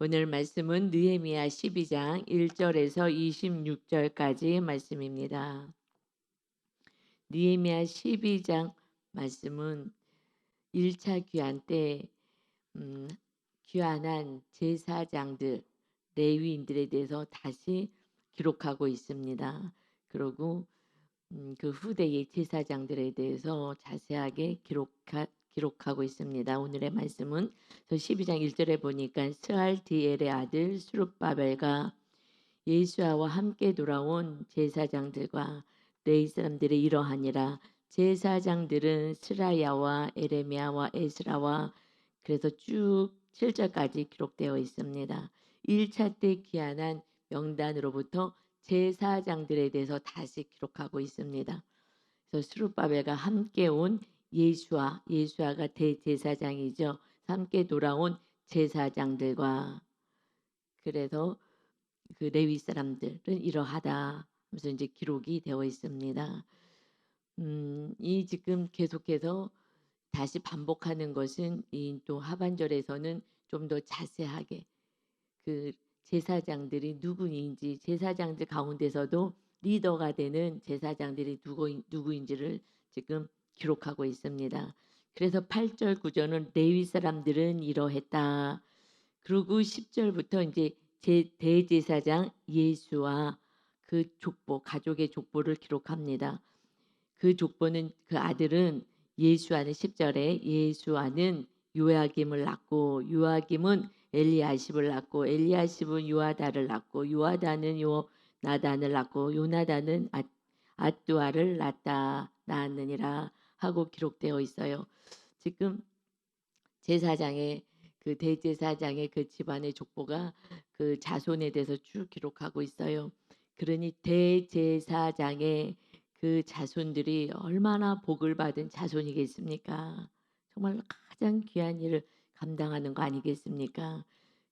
오늘 말씀은 느헤미야 12장 1절에서 26절까지 말씀입니다. 느헤미야 12장 말씀은 1차 귀환 때 귀환한 제사장들, 레위인들에 대해서 다시 기록하고 있습니다. 그리고 그 후대의 제사장들에 대해서 자세하게 기록하고 있습니다. 오늘의 말씀은 12장 1절에 보니까 스알디엘의 아들 스룹바벨과 예수아와 함께 돌아온 제사장들과 레위 사람들이 이러하니라. 제사장들은 스라야와 에레미야와 에스라와 그래서 쭉 7절까지 기록되어 있습니다. 1차 때 귀환한 명단으로부터 제사장들에 대해서 다시 기록하고 있습니다. 그래서 스룹바벨과 함께 온 예수아가 대제사장이죠. 함께 돌아온 제사장들과 그래서 그 레위 사람들은 이러하다 하면서 이제 기록이 되어 있습니다. 이 지금 계속해서 다시 반복하는 것은 이 또 하반절에서는 좀 더 자세하게 그 제사장들이 누구인지 제사장들 가운데서도 리더가 되는 제사장들이 누구인지를 지금 기록하고 있습니다. 그래서 8절 9절은 레위 사람들은 이러했다. 그리고 10절부터 이제 대제사장 예수와 그 족보 가족의 족보를 기록합니다. 그 족보는 그 아들은 예수아는 10절에 예수아는 요야김을 낳고 요야김은 엘리야십을 낳고 엘리야십은 요아다를 낳고 요아다는 요나단을 낳고 요나단은 앗두아를 낳았느니라 하고 기록되어 있어요. 지금 제사장의 그 대제사장의 그 집안의 족보가 그 자손에 대해서 쭉 기록하고 있어요. 그러니 대제사장의 그 자손들이 얼마나 복을 받은 자손이겠습니까? 정말 가장 귀한 일을 감당하는 거 아니겠습니까?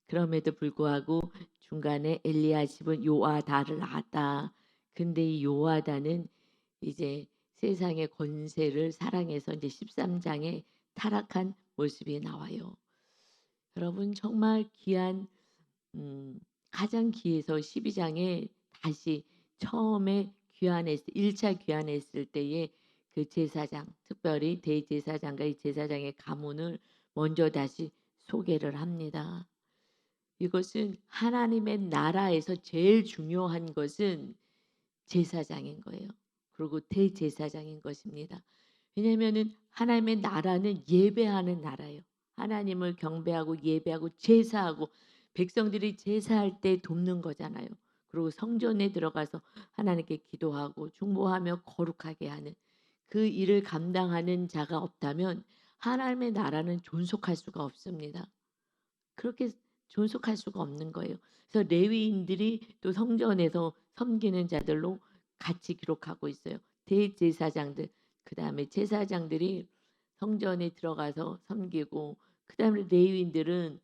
그럼에도 불구하고 중간에 엘리야십은 요아다를 낳았다. 근데 이 요아다는 이제 세상의 권세를 사랑해서 이제 13장에 타락한 모습이 나와요. 여러분 정말 귀한 가장 귀해서 12장에 다시 처음에 귀환했을 1차 귀환했을 때에 그 제사장 특별히 대제사장과 이 제사장의 가문을 먼저 다시 소개를 합니다. 이것은 하나님의 나라에서 제일 중요한 것은 제사장인 거예요. 그리고 대제사장인 것입니다. 왜냐하면 하나님의 나라는 예배하는 나라예요. 하나님을 경배하고 예배하고 제사하고 백성들이 제사할 때 돕는 거잖아요. 그리고 성전에 들어가서 하나님께 기도하고 중보하며 거룩하게 하는 그 일을 감당하는 자가 없다면 하나님의 나라는 존속할 수가 없습니다. 그렇게 존속할 수가 없는 거예요. 그래서 레위인들이 또 성전에서 섬기는 자들로 같이 기록하고 있어요. 대제사장들, 그다음에 제사장들이 성전에 들어가서 섬기고 그다음에 레위인들은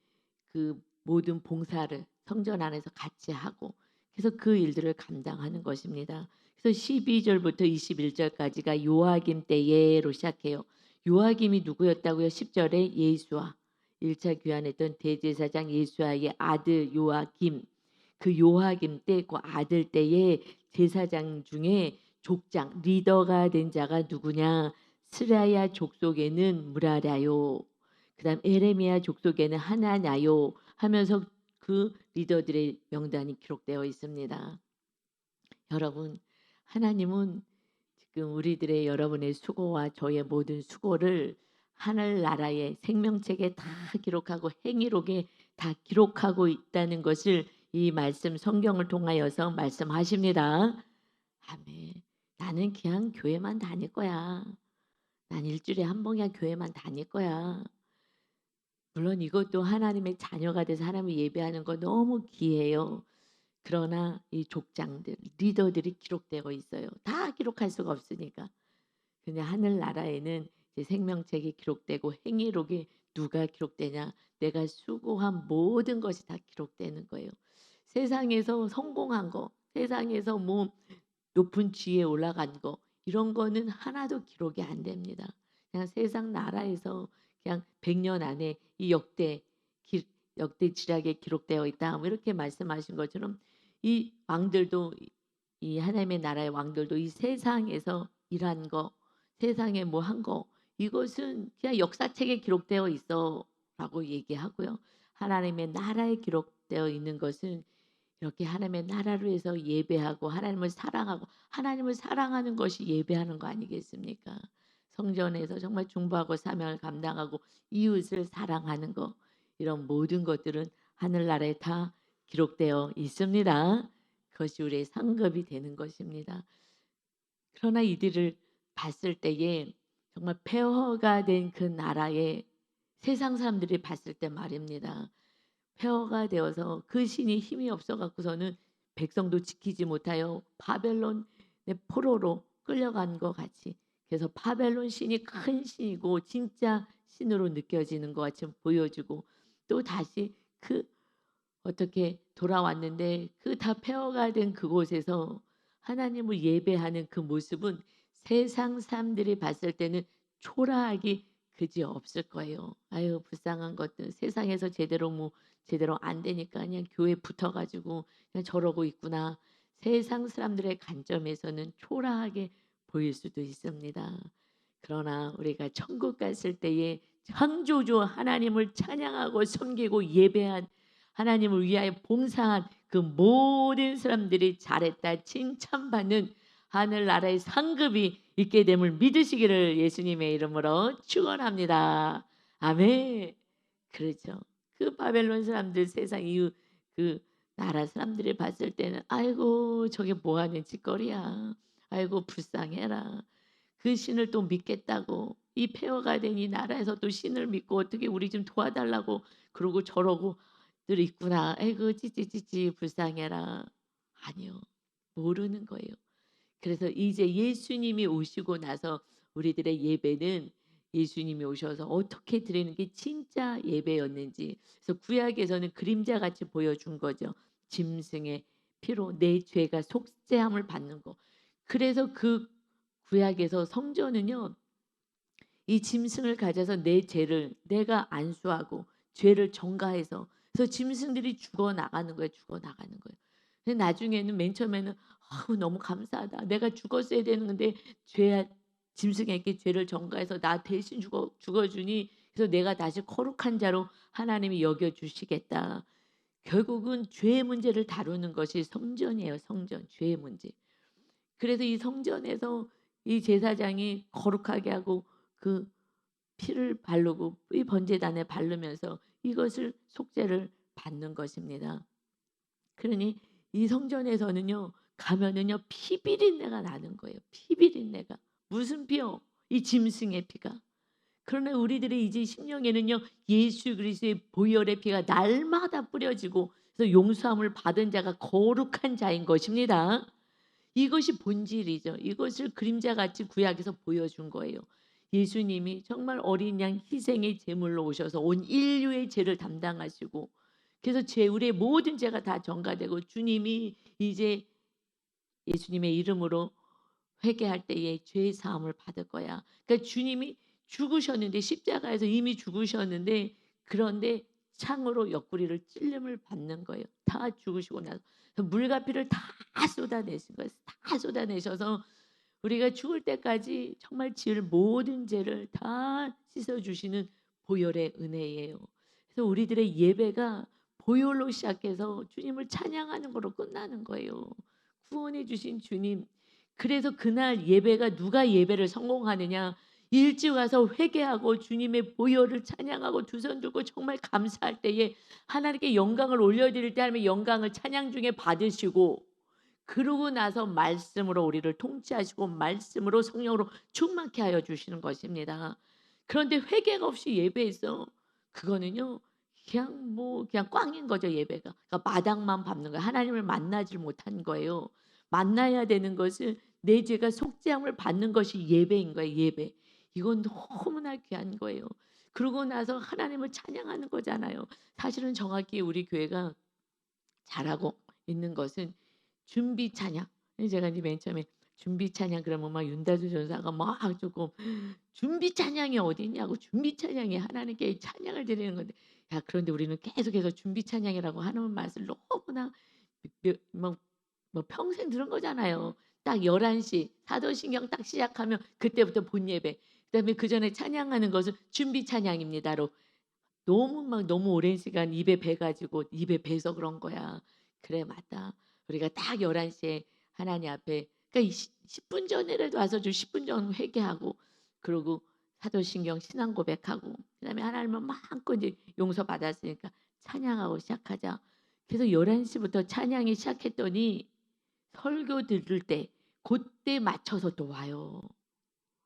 그 모든 봉사를 성전 안에서 같이 하고 그래서 그 일들을 감당하는 것입니다. 그래서 12절부터 21절까지가 요아김 때예로 시작해요. 요아김이 누구였다고요? 10절에 예수와 1차 귀환했던 대제사장 예수아의 아들 요아김. 그 요아김 때 그 아들 때에 제사장 중에 족장 리더가 된 자가 누구냐? 스라야 족속에는 무라랴요. 그다음 에레미야 족속에는 하나냐요 하면서 그 리더들의 명단이 기록되어 있습니다. 여러분, 하나님은 지금 우리들의 여러분의 수고와 저의 모든 수고를 하늘나라의 생명책에 다 기록하고 행위록에 다 기록하고 있다는 것을 이 말씀 성경을 통하여서 말씀하십니다. 아멘. 나는 그냥 교회만 다닐 거야. 난 일주일에 한 번이야 교회만 다닐 거야. 물론 이것도 하나님의 자녀가 돼서 하나님을 예배하는 거 너무 귀해요. 그러나 이 족장들, 리더들이 기록되어 있어요. 다 기록할 수가 없으니까. 그냥 하늘나라에는 이제 생명책이 기록되고 행위록이 누가 기록되냐? 내가 수고한 모든 것이 다 기록되는 거예요. 세상에서 성공한 거, 세상에서 뭐 높은 지위에 올라간 거 이런 거는 하나도 기록이 안 됩니다. 그냥 세상 나라에서 그냥 100년 안에 이 역대 역대지략에 기록되어 있다. 뭐 이렇게 말씀하신 것처럼 이 왕들도 이 하나님의 나라의 왕들도 이 세상에서 일한 거, 세상에 뭐 한 거 이것은 그냥 역사책에 기록되어 있어라고 얘기하고요. 하나님의 나라에 기록되어 있는 것은 이렇게 하나님의 나라를 위해서 예배하고 하나님을 사랑하는 것이 예배하는 거 아니겠습니까? 성전에서 정말 중보하고 사명을 감당하고 이웃을 사랑하는 거 이런 모든 것들은 하늘나라에 다 기록되어 있습니다. 그것이 우리의 상급이 되는 것입니다. 그러나 이들을 봤을 때에 정말 폐허가 된 그 나라에 세상 사람들이 봤을 때 말입니다. 폐허가 되어서 그 신이 힘이 없어 갖고서는 백성도 지키지 못하여 바벨론의 포로로 끌려간 것 같이 그래서 바벨론 신이 큰 신이고 진짜 신으로 느껴지는 것 같이 보여주고 또 다시 그 어떻게 돌아왔는데 그 다 폐허가 된 그곳에서 하나님을 예배하는 그 모습은 세상 사람들이 봤을 때는 초라하기 그지없을 거예요. 아유 불쌍한 것들 세상에서 제대로 안 되니까 그냥 교회 붙어가지고 그냥 저러고 있구나. 세상 사람들의 관점에서는 초라하게 보일 수도 있습니다. 그러나 우리가 천국 갔을 때에 창조주 하나님을 찬양하고 섬기고 예배한 하나님을 위하여 봉사한 그 모든 사람들이 잘했다 칭찬받는 하늘나라의 상급이 있게 됨을 믿으시기를 예수님의 이름으로 축원합니다. 아멘. 그렇죠. 그 바벨론 사람들 세상 이후 그 나라 사람들이 봤을 때는 아이고 저게 뭐 하는 짓거리야. 아이고 불쌍해라. 그 신을 또 믿겠다고 이 폐허가 된 이 나라에서 또 신을 믿고 어떻게 우리 좀 도와달라고 그러고 저러고 늘 있구나. 아이고 찌찌찌찌 불쌍해라. 아니요. 모르는 거예요. 그래서 이제 예수님이 오시고 나서 우리들의 예배는 예수님이 오셔서 어떻게 드리는 게 진짜 예배였는지 그래서 구약에서는 그림자같이 보여준 거죠. 짐승의 피로 내 죄가 속죄함을 받는 거. 그래서 그 구약에서 성전은요. 이 짐승을 가져서 내 죄를 내가 안수하고 죄를 전가해서 그래서 짐승들이 죽어 나가는 거예요. 죽어 나가는 거예요. 근데 나중에는 맨 처음에는 아우 너무 감사하다. 내가 죽었어야 되는 건데 죄 짐승에게 죄를 전가해서 나 대신 죽어주니 그래서 내가 다시 거룩한 자로 하나님이 여겨 주시겠다. 결국은 죄의 문제를 다루는 것이 성전이에요. 성전 죄의 문제. 그래서 이 성전에서 이 제사장이 거룩하게 하고 그 피를 바르고 이 번제단에 바르면서 이것을 속죄를 받는 것입니다. 그러니 이 성전에서는요 가면은요 피 비린내가 나는 거예요. 피 비린내가 무슨 피요? 이 짐승의 피가. 그러나 우리들의 이제 심령에는요 예수 그리스도의 보혈의 피가 날마다 뿌려지고 그래서 용서함을 받은 자가 거룩한 자인 것입니다. 이것이 본질이죠. 이것을 그림자같이 구약에서 보여준 거예요. 예수님이 정말 어린 양 희생의 제물로 오셔서 온 인류의 죄를 담당하시고 그래서 우리의 모든 죄가 다 전가되고 주님이 이제 예수님의 이름으로 회개할 때에 죄 사함을 받을 거야. 그러니까 주님이 죽으셨는데 십자가에서 이미 죽으셨는데 그런데 창으로 옆구리를 찔림을 받는 거예요. 다 죽으시고 나서 물과 피를 다 쏟아내신 거예요. 다 쏟아내셔서 우리가 죽을 때까지 정말 지을 모든 죄를 다 씻어주시는 보혈의 은혜예요. 그래서 우리들의 예배가 보혈로 시작해서 주님을 찬양하는 거로 끝나는 거예요. 구원해 주신 주님. 그래서 그날 예배가 누가 예배를 성공하느냐 일찍 와서 회개하고 주님의 보혈을 찬양하고 두 손 들고 정말 감사할 때에 하나님께 영광을 올려드릴 때 하나님의 영광을 찬양 중에 받으시고 그러고 나서 말씀으로 우리를 통치하시고 말씀으로 성령으로 충만케 하여 주시는 것입니다. 그런데 회개가 없이 예배해서 그거는요 그냥 꽝인 거죠. 예배가 그러니까 마당만 밟는 거예요. 하나님을 만나질 못한 거예요. 만나야 되는 것은 내 죄가 속죄함을 받는 것이 예배인 거예요. 예배. 이건 너무나 귀한 거예요. 그러고 나서 하나님을 찬양하는 거잖아요. 사실은 정확히 우리 교회가 잘하고 있는 것은 준비 찬양. 제가 이제 맨 처음에 준비 찬양 그러면 막 윤다주 전사가 막 조금 준비 찬양이 어디 있냐고 준비 찬양이 하나님께 찬양을 드리는 건데 야 그런데 우리는 계속해서 준비 찬양이라고 하는 말을 너무나 뭐 평생 들은 거잖아요. 딱 11시 사도신경 딱 시작하면 그때부터 본예배. 그다음에 그전에 찬양하는 것은 준비 찬양입니다로 너무 너무 오랜 시간 입에 배 가지고 입에 배서 그런 거야. 그래 맞다. 우리가 딱 11시에 하나님 앞에 그러니까 이 10분 전이라도 와서 좀 10분 전 회개하고 그러고 사도신경 신앙 고백하고 그다음에 하나님을 마음껏 이제 용서받았으니까 찬양하고 시작하자. 그래서 11시 부터 찬양이 시작했더니 설교 들을 때 고때 맞춰서 또 와요.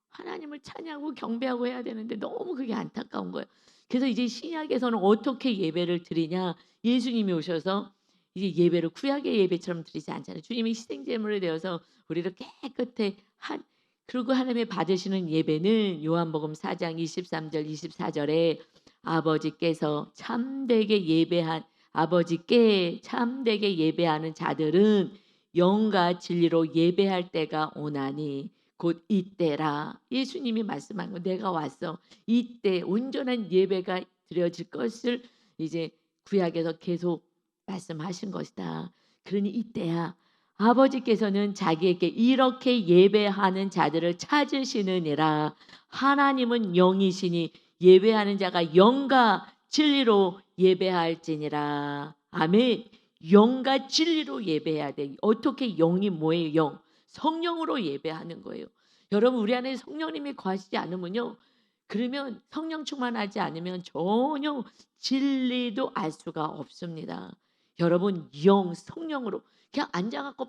하나님을 찬양하고 경배하고 해야 되는데 너무 그게 안타까운 거예요. 그래서 이제 신약에서는 어떻게 예배를 드리냐? 예수님이 오셔서 이제 예배를 구약의 예배처럼 드리지 않잖아요. 주님이 희생 제물이 되어서 우리를 깨끗해 한 그리고 하나님의 받으시는 예배는 요한복음 4장 23절 24절에 아버지께서 참되게 예배한 아버지께 참되게 예배하는 자들은 영과 진리로 예배할 때가 오나니 곧 이때라. 예수님이 말씀한 거 내가 왔어. 이때 온전한 예배가 드려질 것을 이제 구약에서 계속 말씀하신 것이다. 그러니 이때야. 아버지께서는 자기에게 이렇게 예배하는 자들을 찾으시느니라. 하나님은 영이시니 예배하는 자가 영과 진리로 예배할지니라. 아멘. 영과 진리로 예배해야 돼. 어떻게 영이 뭐예요? 영. 성령으로 예배하는 거예요. 여러분 우리 안에 성령님이 거하시지 않으면요. 그러면 성령 충만하지 않으면 전혀 진리도 알 수가 없습니다. 여러분 영 성령으로 그냥 앉아갖고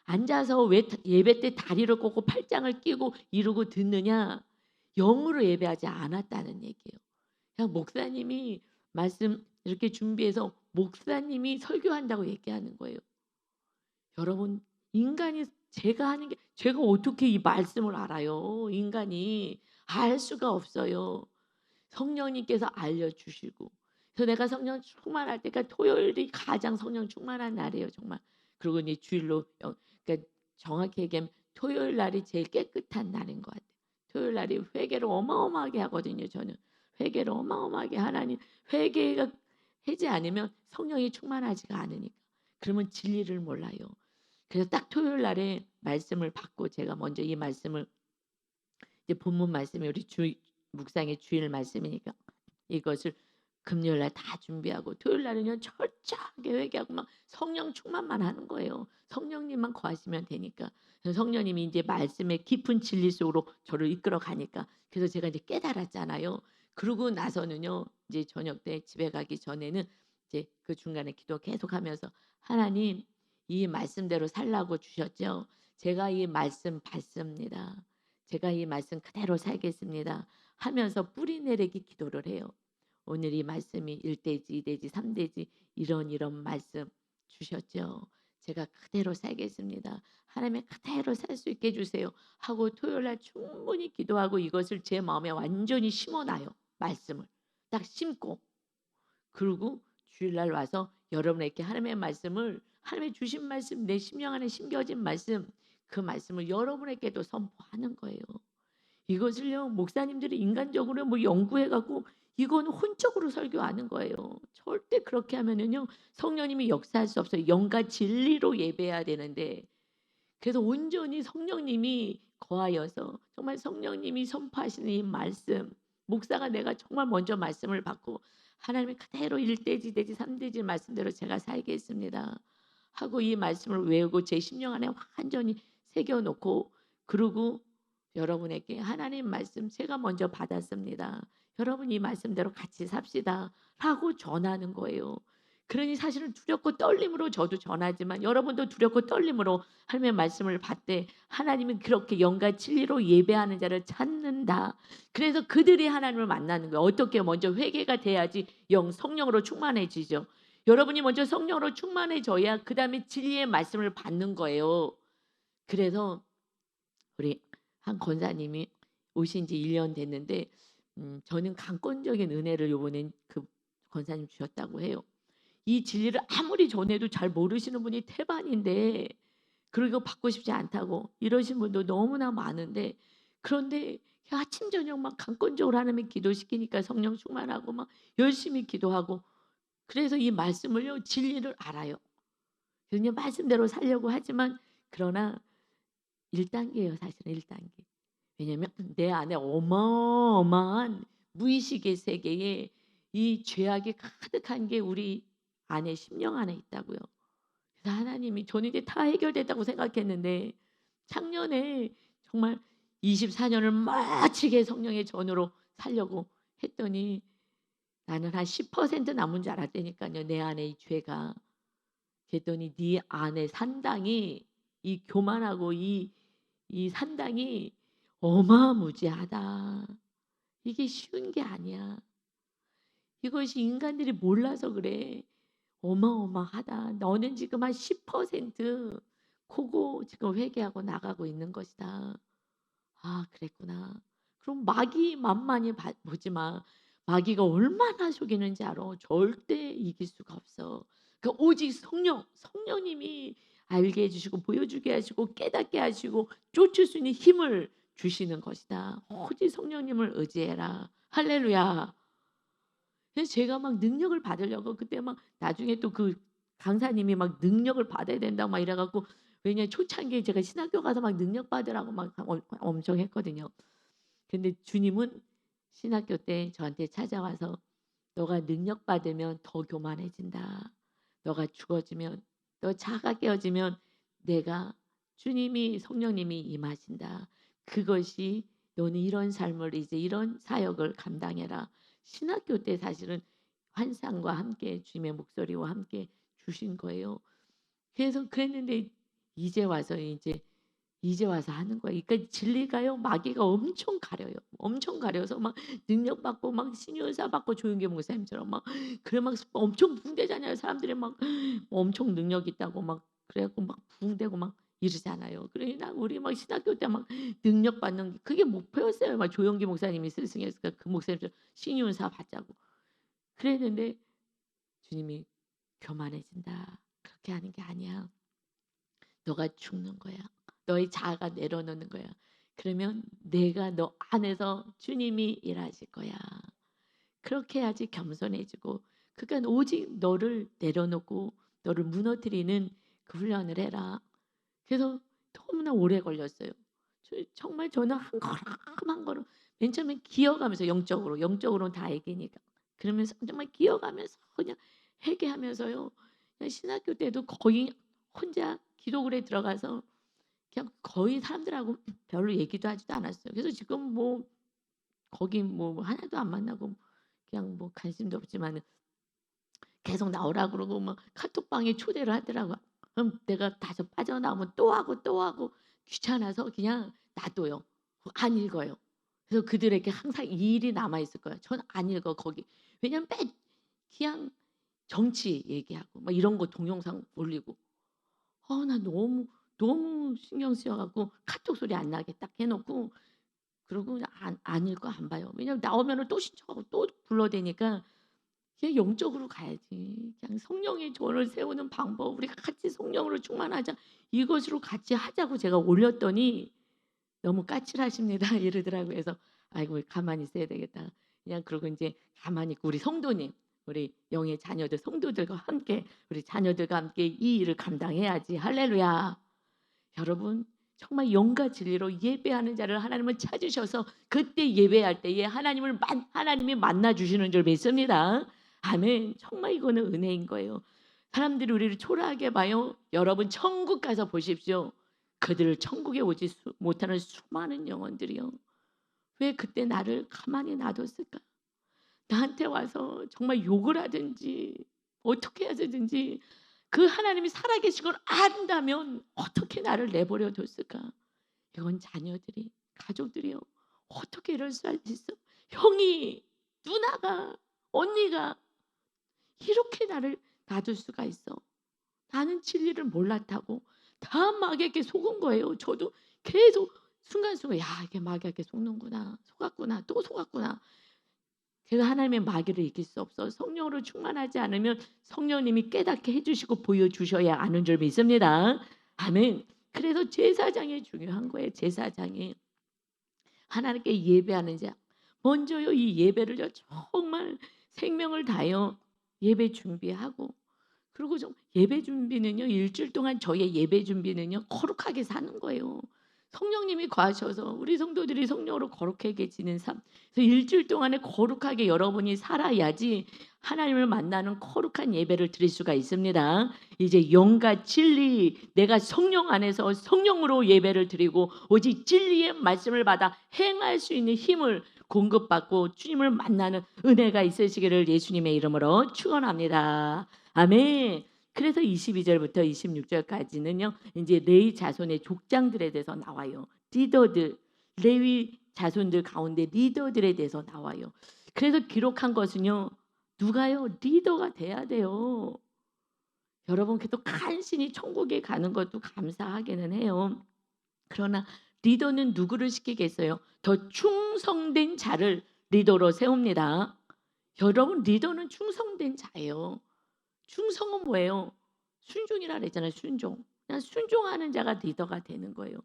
앉아서 왜 예배 때 다리를 꽂고 팔짱을 끼고 이러고 듣느냐? 영으로 예배하지 않았다는 얘기예요. 그냥 목사님이 말씀 이렇게 준비해서 목사님이 설교한다고 얘기하는 거예요. 여러분 인간이 제가 하는 게 제가 어떻게 이 말씀을 알아요? 인간이 알 수가 없어요. 성령님께서 알려주시고 그래서 내가 성령 충만할 때가 토요일이 가장 성령 충만한 날이에요 정말. 그리고 이제 주일로 그러니까 정확히 얘기하면 토요일 날이 제일 깨끗한 날인 것 같아요. 토요일 날이 회개를 어마어마하게 하거든요. 저는 회개를 어마어마하게 하나님 회개가 하지 않으면 성령이 충만하지가 않으니까 그러면 진리를 몰라요. 그래서 딱 토요일 날에 말씀을 받고 제가 먼저 이 말씀을 이제 본문 말씀이 우리 주 묵상의 주일 말씀이니까 이것을 금요일 날 다 준비하고 토요일 날은요 철저하게 회개하고 막 성령 충만만 하는 거예요. 성령님만 거하시면 되니까. 그래서 성령님이 이제 말씀의 깊은 진리 속으로 저를 이끌어 가니까 그래서 제가 이제 깨달았잖아요. 그러고 나서는요 이제 저녁 때 집에 가기 전에는 이제 그 중간에 기도 계속하면서 하나님 이 말씀대로 살라고 주셨죠. 제가 이 말씀 받습니다. 제가 이 말씀 그대로 살겠습니다. 하면서 뿌리 내리기 기도를 해요. 오늘 이 말씀이 1대지, 2대지, 3대지 이런 말씀 주셨죠. 제가 그대로 살겠습니다. 하나님 그대로 살 수 있게 해주세요. 하고 토요일 날 충분히 기도하고 이것을 제 마음에 완전히 심어놔요. 말씀을 딱 심고 그리고 주일날 와서 여러분에게 하나님의 말씀을 하나님의 주신 말씀 내 심령 안에 심겨진 말씀 그 말씀을 여러분에게도 선포하는 거예요. 이것을요 목사님들이 인간적으로 뭐 연구해 갖고 이건 혼적으로 설교하는 거예요. 절대 그렇게 하면은요 성령님이 역사할 수 없어요. 영과 진리로 예배해야 되는데 그래서 온전히 성령님이 거하여서 정말 성령님이 선포하시는 이 말씀 목사가 내가 정말 먼저 말씀을 받고 하나님의 그대로 1대지, 2대지, 3대지 말씀대로 제가 살겠습니다. 하고 이 말씀을 외우고 제 심령 안에 완전히 새겨 놓고 그러고 여러분에게 하나님 말씀 제가 먼저 받았습니다. 여러분 이 말씀대로 같이 삽시다. 라고 전하는 거예요. 그러니 사실은 두렵고 떨림으로 저도 전하지만 여러분도 두렵고 떨림으로 하나님의 말씀을 받되 하나님은 그렇게 영과 진리로 예배하는 자를 찾는다. 그래서 그들이 하나님을 만나는 거예요. 어떻게 먼저 회개가 돼야지 성령으로 충만해지죠. 여러분이 먼저 성령으로 충만해져야 그 다음에 진리의 말씀을 받는 거예요. 그래서 우리 한 권사님이 오신 지 1년 됐는데 저는 강권적인 은혜를 요번엔 그 권사님 주셨다고 해요. 이 진리를 아무리 전해도 잘 모르시는 분이 태반인데 그리고 받고 싶지 않다고 이러신 분도 너무나 많은데 그런데 아침 저녁 막 강권적으로 하나님 기도시키니까 성령 충만하고 막 열심히 기도하고 그래서 이 말씀을요 진리를 알아요. 그냥 말씀대로 살려고 하지만 그러나 1 단계예요 사실은 1 단계. 왜냐면 내 안에 어마어마한 무의식의 세계에 이 죄악이 가득한 게 우리 안에 심령 안에 있다고요. 그래서 하나님이 저는 이제 다 해결됐다고 생각했는데 작년에 정말 24 년을 멋지게 성령의 전으로 살려고 했더니 나는 한 10% 남은 줄 알았다니까요 내 안에 이 죄가. 그랬더니 네 안에 산당이 이 교만하고 이 산당이 어마무지하다. 이게 쉬운 게 아니야. 이것이 인간들이 몰라서 그래. 어마어마하다. 너는 지금 한 10% 고거 지금 회개하고 나가고 있는 것이다. 아 그랬구나. 그럼 마귀 만만히 보지 마. 마귀가 얼마나 속이는지 알아. 절대 이길 수가 없어. 그 오직 성령님이 알게 해 주시고 보여주게 하시고 깨닫게 하시고 쫓을 수 있는 힘을 주시는 것이다. 오직 성령님을 의지해라. 할렐루야. 그래서 제가 막 능력을 받으려고 그때 막 나중에 또 그 강사님이 막 능력을 받아야 된다고 막 이래 갖고 왜냐면 초창기에 제가 신학교 가서 막 능력 받으라고 막 엄청 했거든요. 근데 주님은 신학교 때 저한테 찾아와서 "너가 능력 받으면 더 교만해진다. 너가 죽어지면 너 자아가 깨어지면 내가 주님이 성령님이 임하신다. 그것이 너는 이런 삶을 이제 이런 사역을 감당해라." 신학교 때 사실은 환상과 함께 주님의 목소리와 함께 주신 거예요. 그래서 그랬는데 이제 와서 하는 거예요. 그러니까 진리가요 마귀가 엄청 가려요. 엄청 가려서 막 능력 받고 막 신유사 받고 조용기 목사님처럼 막 그래 막 엄청 붕대잖아요. 사람들이 막 엄청 능력 있다고 막 그래 갖고 막 붕대고 막 이러잖아요. 그러니까 우리 막 신학교 때 막 능력 받는 게 그게 목표였어요. 막 조용기 목사님이 스승이었으니까 그 목사님처럼 신유사 받자고. 그랬는데 주님이 "교만해진다. 그렇게 하는 게 아니야. 너가 죽는 거야. 너의 자아가 내려놓는 거야. 그러면 내가 너 안에서 주님이 일하실 거야. 그렇게 해야지 겸손해지고 그러니까 오직 너를 내려놓고 너를 무너뜨리는 그 훈련을 해라." 그래서 너무나 오래 걸렸어요. 정말 저는 한 걸음 한 걸음 맨 처음에 기어가면서 영적으로는 다 애기니까. 그러면서 정말 기어가면서 그냥 회개하면서요. 그냥 신학교 때도 거의 혼자 기도굴에 들어가서 그냥 거의 사람들하고 별로 얘기도 하지도 않았어요. 그래서 지금 뭐 거기 뭐 하나도 안 만나고 그냥 뭐 관심도 없지만은 계속 나오라 그러고 막 카톡방에 초대를 하더라고요. 그럼 내가 다시 빠져나오면 또 하고 또 하고 귀찮아서 그냥 놔둬요. 안 읽어요. 그래서 그들에게 항상 이 일이 남아 있을 거예요. 저는 안 읽어 거기. 왜냐면 맨 그냥 정치 얘기하고 막 이런 거 동영상 올리고 나 너무 신경 쓰여 갖고 카톡 소리 안 나게 딱 해 놓고 그러고 그냥 안 읽고 안 봐요. 왜냐면 나오면은 또 신청하고 또 불러대니까 그냥 영적으로 가야지. 그냥 성령의 전을 세우는 방법 우리가 같이 성령으로 충만하자. 이것으로 같이 하자고 제가 올렸더니 너무 까칠하십니다 이러더라고요. 그래서 '아이고 가만히 있어야 되겠다.' 그냥 그러고 인제 가만히 있고 우리 성도님 우리 영의 자녀들 성도들과 함께 우리 자녀들과 함께 이 일을 감당해야지. 할렐루야. 여러분 정말 영과 진리로 예배하는 자를 하나님은 찾으셔서 그때 예배할 때에 하나님이 만나 주시는 줄 믿습니다. 아멘. 정말 이거는 은혜인 거예요. 사람들이 우리를 초라하게 봐요. 여러분 천국 가서 보십시오. 그들을 천국에 오지 못하는 수많은 영혼들이요. 왜 그때 나를 가만히 놔뒀을까? 나한테 와서 정말 욕을 하든지 어떻게 해서든지 그 하나님이 살아계신 걸 안다면 어떻게 나를 내버려 뒀을까? 이건 자녀들이 가족들이요. 어떻게 이럴 수 있어? 형이 누나가 언니가 이렇게 나를 놔둘 수가 있어. 나는 진리를 몰랐다고 다 마귀에게 속은 거예요. 저도 계속 순간순간 '야 이게 마귀에게 속는구나. 속았구나. 또 속았구나.' 제가 하나님의 마귀를 이길 수 없어 성령으로 충만하지 않으면 성령님이 깨닫게 해 주시고 보여 주셔야 아는 줄 믿습니다. 아멘. 그래서 제사장이 중요한 거예요. 제사장이. 하나님께 예배하는 자. 먼저요 이 예배를요 정말 생명을 다하여 예배 준비하고 그리고 좀 예배 준비는요 일주일 동안 저의 예배 준비는요 거룩하게 사는 거예요. 성령님이 거하셔서 우리 성도들이 성령으로 거룩하게 지는 삶. 그래서 일주일 동안에 거룩하게 여러분이 살아야지 하나님을 만나는 거룩한 예배를 드릴 수가 있습니다. 이제 영과 진리 내가 성령 안에서 성령으로 예배를 드리고 오직 진리의 말씀을 받아 행할 수 있는 힘을 공급받고 주님을 만나는 은혜가 있으시기를 예수님의 이름으로 축원합니다. 아멘. 그래서 22절부터 26절까지는요. 이제 레위 자손의 족장들에 대해서 나와요. 리더들, 레위 자손들 가운데 리더들에 대해서 나와요. 그래서 기록한 것은요. 누가요? 리더가 돼야 돼요. 여러분 그래도 간신히 천국에 가는 것도 감사하기는 해요. 그러나 리더는 누구를 시키겠어요? 더 충성된 자를 리더로 세웁니다. 여러분 리더는 충성된 자예요. 충성은 뭐예요? 순종이라 그랬잖아요. 순종. 그냥 순종하는 자가 리더가 되는 거예요.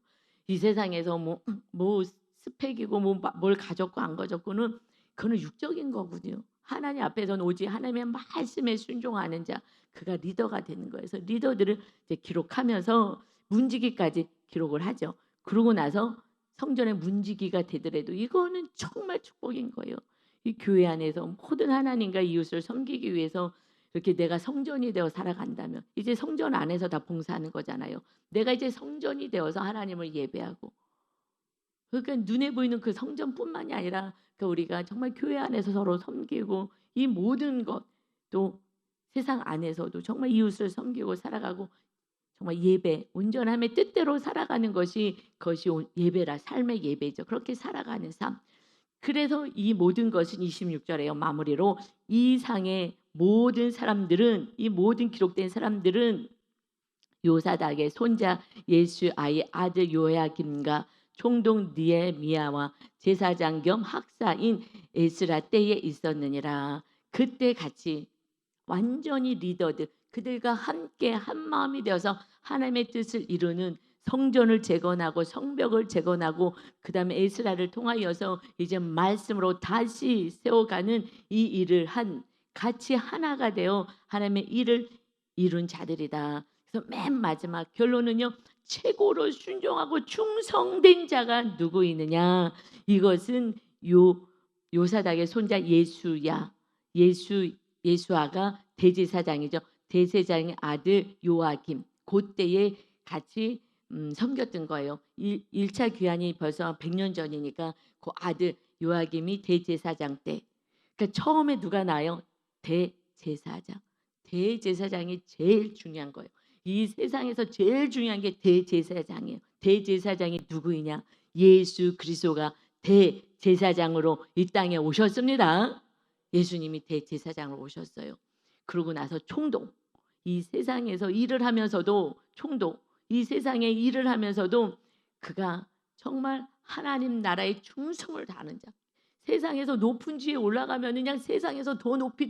이 세상에서 뭐 스펙이고 뭘 가졌고 안 가졌고는 그거는 육적인 거거든요. 하나님 앞에서는 오직 하나님의 말씀에 순종하는 자 그가 리더가 되는 거예요. 그래서 리더들을 이제 기록하면서 문지기까지 기록을 하죠. 그러고 나서 성전의 문지기가 되더라도 이거는 정말 축복인 거예요. 이 교회 안에서 모든 하나님과 이웃을 섬기기 위해서 이렇게 내가 성전이 되어 살아간다면 이제 성전 안에서 다 봉사하는 거잖아요. 내가 이제 성전이 되어서 하나님을 예배하고 그러니까 눈에 보이는 그 성전뿐만이 아니라 그러니까 우리가 정말 교회 안에서 서로 섬기고 이 모든 것 또 세상 안에서도 정말 이웃을 섬기고 살아가고 정말 예배 온전함의 뜻대로 살아가는 것이 그것이 예배라 삶의 예배죠. 그렇게 살아가는 삶. 그래서 이 모든 것은 26절에요. 마무리로 이 상의 모든 사람들은 이 모든 기록된 사람들은 요사닥의 손자 예수아의 아들 요야김과 총독 느헤미야와 제사장 겸 학사인 에스라 때에 있었느니라. 그때 같이 완전히 리더들 그들과 함께 한 마음이 되어서 하나님의 뜻을 이루는 성전을 재건하고 성벽을 재건하고 그다음에 에스라를 통하여서 이제 말씀으로 다시 세워가는 이 일을 한 같이 하나가 되어 하나님의 일을 이룬 자들이다. 그래서 맨 마지막 결론은요. 최고로 순종하고 충성된 자가 누구 있느냐? 이것은 요사닥의 손자 예수야. 예수아가 대제사장이죠. 대제사장의 아들 요아김. 그때에 같이 섬겼던 거예요. 1차 귀환이 벌써 100년 전이니까 그 아들 요아김이 대제사장 때. 그러니까 처음에 누가 나요? 대제사장. 대제사장이 제일 중요한 거예요. 이 세상에서 제일 중요한 게 대제사장이에요. 대제사장이 누구이냐? 예수 그리스도가 대제사장으로 이 땅에 오셨습니다. 예수님이 대제사장으로 오셨어요. 그러고 나서 총독. 이 세상에서 일을 하면서도 총독. 이 세상에 일을 하면서도 그가 정말 하나님 나라의 충성을 다하는 자. 세상에서 높은 지에 올라가면 그냥 세상에서 더 높이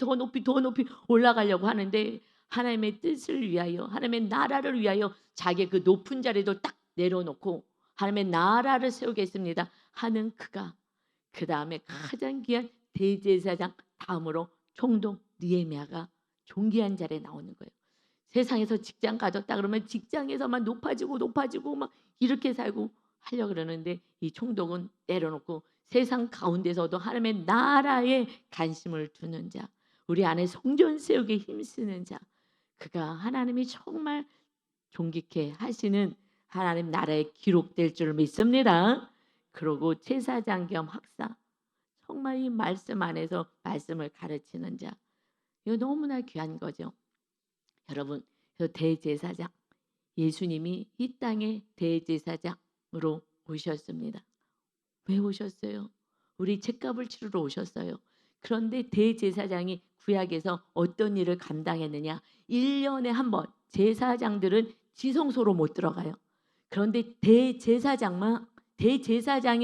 올라가려고 하는데 하나님의 뜻을 위하여 하나님의 나라를 위하여 자기의 그 높은 자리도 딱 내려놓고 하나님의 나라를 세우겠습니다 하는 그가 그 다음에 가장 귀한 대제사장 다음으로 총독 느헤미야가 존귀한 자리에 나오는 거예요. 세상에서 직장 가졌다 그러면 직장에서만 높아지고 막 이렇게 살고 하려고 그러는데 이 총독은 내려놓고 세상 가운데서도 하나님의 나라에 관심을 두는 자, 우리 안에 성전 세우기에 힘쓰는 자, 그가 하나님이 정말 존귀케 하시는 하나님 나라에 기록될 줄 믿습니다. 그리고 제사장 겸 학사, 정말 이 말씀 안에서 말씀을 가르치는 자, 이거 너무나 귀한 거죠. 여러분, 그 대제사장, 예수님이 이 땅에 대제사장으로 오셨습니다. 왜 오셨어요? 우리 죄값을 치르러 오셨어요. 그런데 대제사장이 구약에서 어떤 일을 감당했느냐? 1년에 한 번 제사장들은 지성소로 못 들어가요. 그런데 대제사장이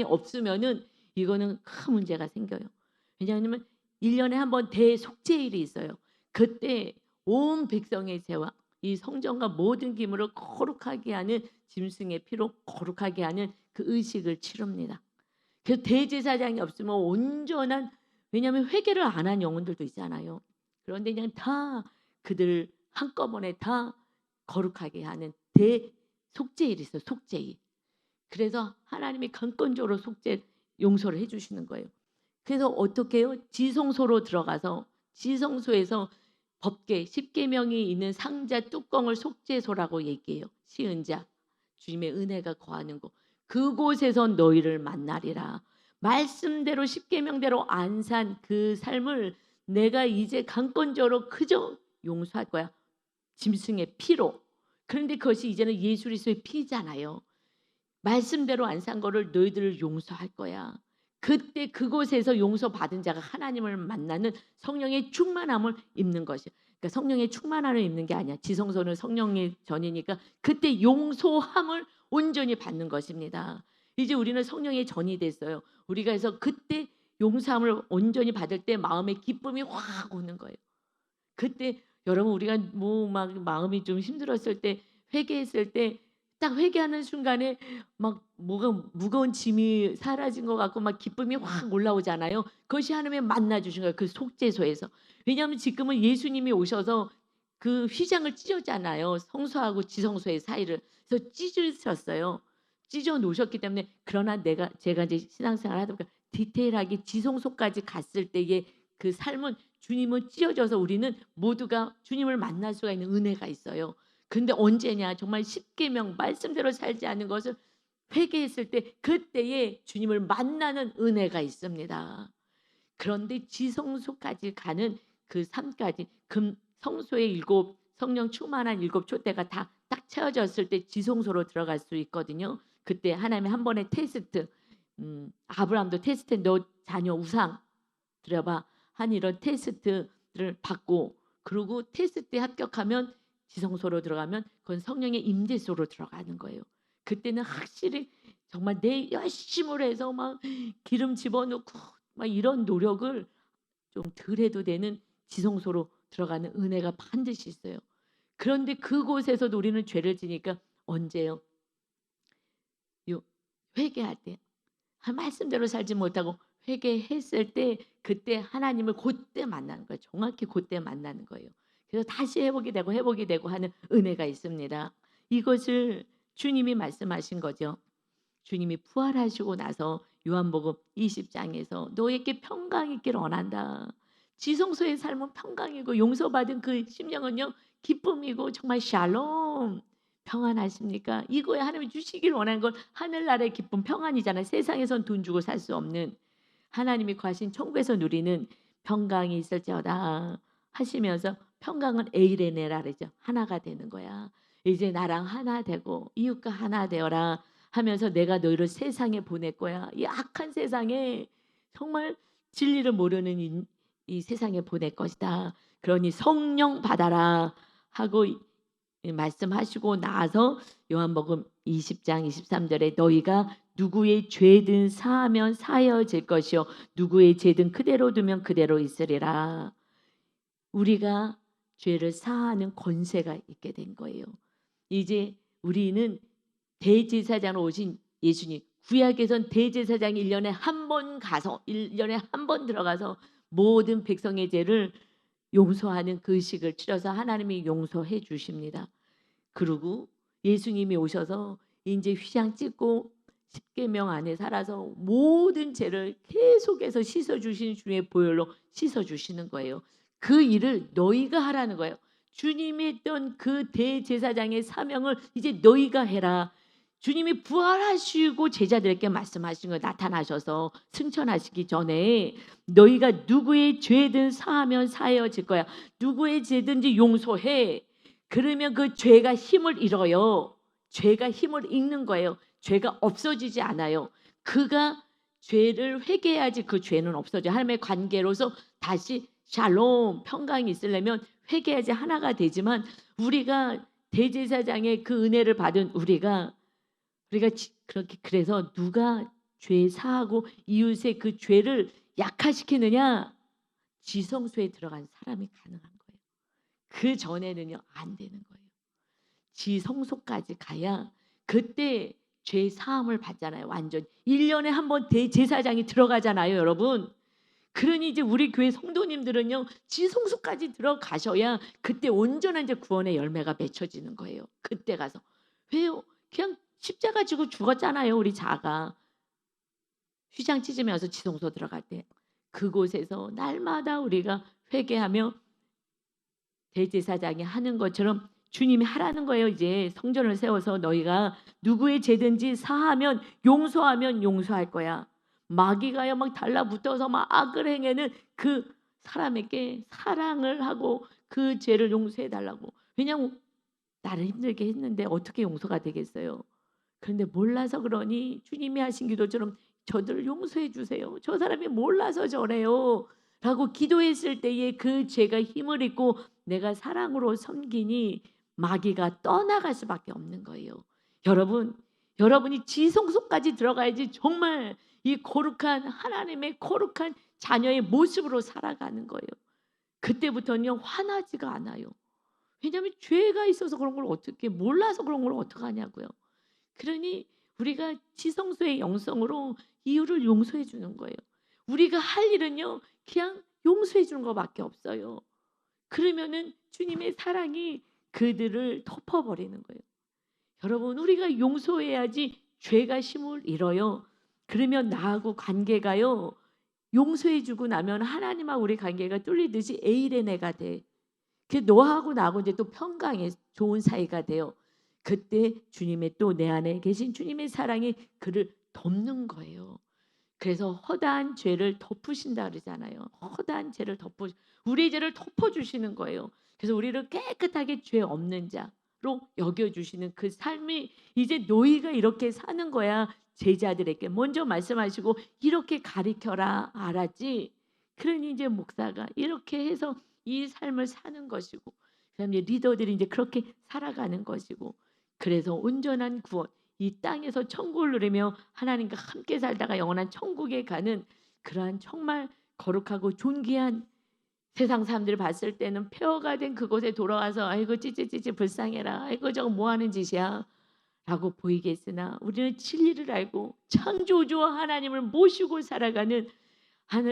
없으면은 이거는 큰 문제가 생겨요. 왜냐하면 1년에 한 번 대속죄일이 있어요. 그때 온 백성의 죄와 이 성전과 모든 기물을 거룩하게 하는 짐승의 피로 거룩하게 하는 그 의식을 치릅니다. 그래서 대제사장이 없으면 온전한, 왜냐하면 회개를 안 한 영혼들도 있잖아요. 그런데 그냥 다 그들을 한꺼번에 다 거룩하게 하는 속죄일이 있어요. 속죄일. 그래서 하나님이 강권적으로 용서를 해주시는 거예요. 그래서 어떻게 해요? 지성소로 들어가서 지성소에서 법궤 십계명이 있는 상자 뚜껑을 속죄소라고 얘기해요. 시은자, 주님의 은혜가 거하는 곳. 그곳에서 너희를 만나리라. 말씀대로 십계명대로 안 산 그 삶을 내가 이제 강권적으로 그저 용서할 거야. 짐승의 피로. 그런데 그것이 이제는 예수 그리스도의 피잖아요. 말씀대로 안 산 거를 너희들을 용서할 거야. 그때 그곳에서 용서받은 자가 하나님을 만나는 성령의 충만함을 입는 것이야. 그러니까 성령의 충만함을 입는 게 아니야. 지성소는 성령의 전이니까 그때 용서함을 온전히 받는 것입니다. 이제 우리는 성령의 전이 됐어요. 우리가 해서 그때 용서함을 온전히 받을 때 마음의 기쁨이 확 오는 거예요. 그때 여러분 우리가 뭐 막 마음이 좀 힘들었을 때 회개했을 때 딱 회개하는 순간에 막 뭐가 무거운 짐이 사라진 것 같고 막 기쁨이 확 올라오잖아요. 그것이 하나님의 만나 주신 거예요. 그 속죄소에서. 왜냐하면 지금은 예수님이 오셔서 그 휘장을 찢었잖아요. 성소하고 지성소의 사이를. 그래서 찢으셨어요. 찢어 놓으셨기 때문에 그러나 제가 이제 신앙생활 하다 보니까 디테일하게 지성소까지 갔을 때의 그 삶은 주님은 찢어져서 우리는 모두가 주님을 만날 수가 있는 은혜가 있어요. 근데 언제냐? 정말 십계명 말씀대로 살지 않는 것을 회개했을 때 그때에 주님을 만나는 은혜가 있습니다. 그런데 지성소까지 가는 그 삶까지 성소의 성령 충만한 7촛대가 다 딱 채워졌을 때 지성소로 들어갈 수 있거든요. 그때 하나님의 한 번의 테스트, 아브라함도 테스트, 너 자녀 우상 들여봐, 한 이런 테스트를 받고 그리고 테스트에 합격하면 지성소로 들어가면 그건 성령의 임재소로 들어가는 거예요. 그때는 확실히 정말 내 열심을 해서 막 기름 집어넣고 막 이런 노력을 좀 덜 해도 되는 지성소로 들어가는 은혜가 반드시 있어요. 그런데 그곳에서도 우리는 죄를 지니까 언제요? 회개할 때 말씀대로 살지 못하고 회개했을 때 그때 하나님을 그때 만나는 거예요. 정확히 그때 만나는 거예요. 그래서 다시 회복이 되고 하는 은혜가 있습니다. 이것을 주님이 말씀하신 거죠. 주님이 부활하시고 나서 요한복음 20장에서 너에게 평강이 있기를 원한다. 지성소의 삶은 평강이고 용서받은 그 심령은요 기쁨이고 정말 샬롬 평안하십니까? 이거에 하나님이 주시길 원하는 건 하늘나라의 기쁨 평안이잖아요. 세상에선 돈 주고 살 수 없는 하나님이 거하신 천국에서 누리는 평강이 있을지어다 하시면서 평강은 에이레네라 그러죠. 하나가 되는 거야. 이제 나랑 하나 되고 이웃과 하나 되어라 하면서 내가 너희를 세상에 보낼 거야. 이 악한 세상에 정말 진리를 모르는 이 세상에 보낼 것이다. 그러니 성령 받아라 하고 말씀하시고 나서 요한복음 20장 23절에 너희가 누구의 죄든 사하면 사여질 것이요 누구의 죄든 그대로 두면 그대로 있으리라. 우리가 죄를 사하는 권세가 있게 된 거예요. 이제 우리는 대제사장으로 오신 예수님, 구약에선 대제사장이 1년에 한 번 가서 1년에 한 번 들어가서 모든 백성의 죄를 용서하는 그 의식을 치러서 하나님이 용서해 주십니다. 그리고 예수님이 오셔서 이제 휘장 찍고 십계명 안에 살아서 모든 죄를 계속해서 씻어주신 주의 보혈로 씻어주시는 거예요. 그 일을 너희가 하라는 거예요. 주님이 했던 그 대제사장의 사명을 이제 너희가 해라. 주님이 부활하시고 제자들에게 말씀하신 거 나타나셔서 승천하시기 전에 너희가 누구의 죄든 사하면 사해질 거야. 누구의 죄든지 용서해. 그러면 그 죄가 힘을 잃어요. 죄가 힘을 잃는 거예요. 죄가 없어지지 않아요. 그가 죄를 회개해야지 그 죄는 없어져. 하나님의 관계로서 다시 샬롬 평강이 있으려면 회개해야지 하나가 되지만 우리가 대제사장의 그 은혜를 받은 우리가 그렇게 그래서 누가 죄 사하고 이웃의 그 죄를 약화시키느냐? 지성소에 들어간 사람이 가능한 거예요. 그 전에는요 안 되는 거예요. 지성소까지 가야 그때 죄 사함을 받잖아요. 완전 1년에 한 번 대제사장이 들어가잖아요, 여러분. 그러니 이제 우리 교회 성도님들은요, 지성소까지 들어가셔야 그때 온전한 이제 구원의 열매가 맺혀지는 거예요. 그때 가서. 왜요? 그냥 십자가 지고 죽었잖아요, 우리 자가. 휘장 찢으면서 지성소 들어갈 때. 그곳에서 날마다 우리가 회개하며 대제사장이 하는 것처럼 주님이 하라는 거예요. 이제 성전을 세워서 너희가 누구의 죄든지 사하면 용서하면 용서할 거야. 마귀가요 막 달라붙어서 막 악을 행하는 그 사람에게 사랑을 하고 그 죄를 용서해 달라고. 왜냐하면 나를 힘들게 했는데 어떻게 용서가 되겠어요. 그런데 몰라서 그러니 주님이 하신 기도처럼 저들을 용서해 주세요. 저 사람이 몰라서 저래요. 라고 기도했을 때에 그 죄가 힘을 입고 내가 사랑으로 섬기니 마귀가 떠나갈 수밖에 없는 거예요. 여러분, 여러분이 지성소까지 들어가야지 정말 이 거룩한 하나님의 거룩한 자녀의 모습으로 살아가는 거예요. 그때부터는요 화나지가 않아요. 왜냐하면 죄가 있어서 그런 걸 어떻게 몰라서 그런 걸 어떡하냐고요. 그러니 우리가 지성소의 영성으로 이유를 용서해 주는 거예요. 우리가 할 일은요 그냥 용서해 주는 것밖에 없어요. 그러면은 주님의 사랑이 그들을 덮어버리는 거예요. 여러분 우리가 용서해야지 죄가 힘을 잃어요. 그러면 나하고 관계가요 용서해 주고 나면 하나님하고 우리 관계가 뚫리듯이 에이레네가 돼. 그 너하고 나하고 이제 또 평강의 좋은 사이가 돼요. 그때 주님의 또 내 안에 계신 주님의 사랑이 그를 덮는 거예요. 그래서 허다한 죄를 덮으신다 그러잖아요. 허다한 죄를 우리 죄를 덮어주시는 거예요. 그래서 우리를 깨끗하게 죄 없는 자로 여겨주시는 그 삶이 이제 너희가 이렇게 사는 거야. 제자들에게 먼저 말씀하시고 이렇게 가리켜라 알았지. 그러니 이제 목사가 이렇게 해서 이 삶을 사는 것이고 그다음에 리더들이 이제 그렇게 살아가는 것이고 그래서 온전한 구원 이 땅에서 천국을 누리며 하나님과 함께 살다가 영원한 천국에 가는 그러한 정말 거룩하고 존귀한 세상 사람들이 봤을 때는 폐허가 된 그곳에 돌아와서 아이고 찌찌찌찌 불쌍해라 아이고 저거 뭐하는 짓이야 라고 보이겠으나 우리는 진리를 알고 창조주와 하나님을 모시고 살아가는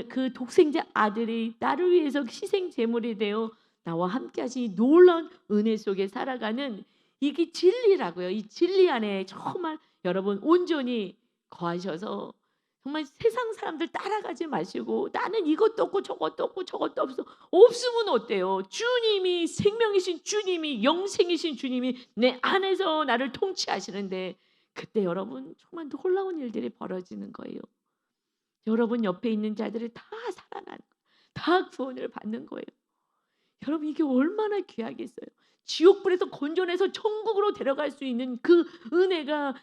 그 독생자 아들이 나를 위해서 희생 제물이 되어 나와 함께 하신 이 놀라운 은혜 속에 살아가는 이게 진리라고요. 이 진리 안에 정말 여러분 온전히 거하셔서 정말 세상 사람들 따라가지 마시고 나는 이것도 없고 저것도 없고 저것도 없어. 없으면 어때요? 주님이 생명이신 주님이 영생이신 주님이 내 안에서 나를 통치하시는데 그때 여러분 정말 놀라운 일들이 벌어지는 거예요. 여러분 옆에 있는 자들이 다 살아나는 거예요. 다 구원을 받는 거예요. 여러분 이게 얼마나 귀하겠어요. 지옥불에서 건져내서 천국으로 데려갈 수 있는 그 은혜가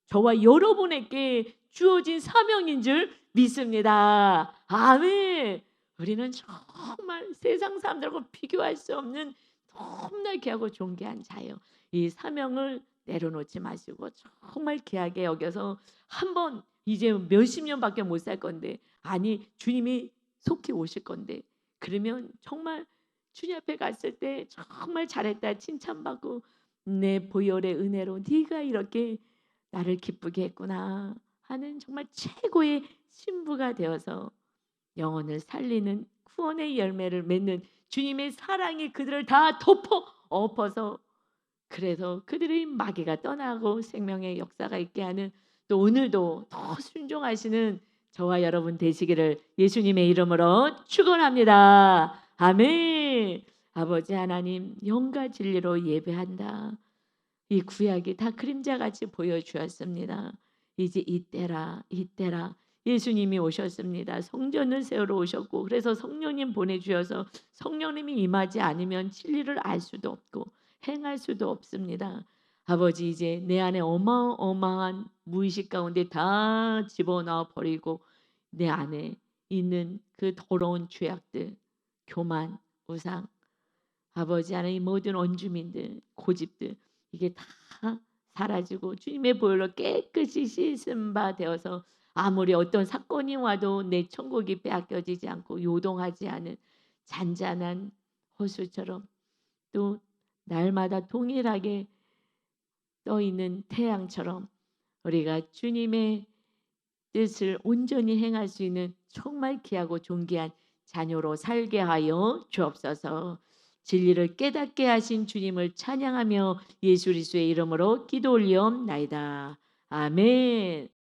저와 여러분에게 주어진 사명인 줄 믿습니다. 아멘. 우리는 정말 세상 사람들하고 비교할 수 없는 너무나 귀하고 존귀한 자예요. 이 사명을 내려놓지 마시고 정말 귀하게 여겨서 한번 이제 몇십 년밖에 못 살 건데 아니 주님이 속히 오실 건데 그러면 정말 주님 앞에 갔을 때 정말 잘했다 칭찬받고 내 보혈의 은혜로 네가 이렇게 나를 기쁘게 했구나 하는 정말 최고의 신부가 되어서 영혼을 살리는 구원의 열매를 맺는 주님의 사랑이 그들을 다 엎어서 그래서 그들의 마귀가 떠나고 생명의 역사가 있게 하는 또 오늘도 더 순종하시는 저와 여러분 되시기를 예수님의 이름으로 축원합니다. 아멘. 아버지 하나님 영과 진리로 예배한다. 이 구약이 다 그림자같이 보여주었습니다. 이제 이때라 예수님이 오셨습니다. 성전을 세우러 오셨고 그래서 성령님 보내주셔서 성령님이 임하지 않으면 진리를 알 수도 없고 행할 수도 없습니다. 아버지 이제 내 안에 어마어마한 무의식 가운데 다 집어넣어 버리고 내 안에 있는 그 더러운 죄악들 교만 우상 아버지 하나님 모든 원주민들 고집들 이게 다 사라지고 주님의 보혈로 깨끗이 씻은 바 되어서 아무리 어떤 사건이 와도 내 천국이 빼앗겨지지 않고 요동하지 않은 잔잔한 호수처럼 또 날마다 동일하게 떠 있는 태양처럼 우리가 주님의 뜻을 온전히 행할 수 있는 정말 귀하고 존귀한 자녀로 살게 하여 주옵소서. 진리를 깨닫게 하신 주님을 찬양하며 예수 그리스도의 이름으로 기도 올리옵나이다. 아멘.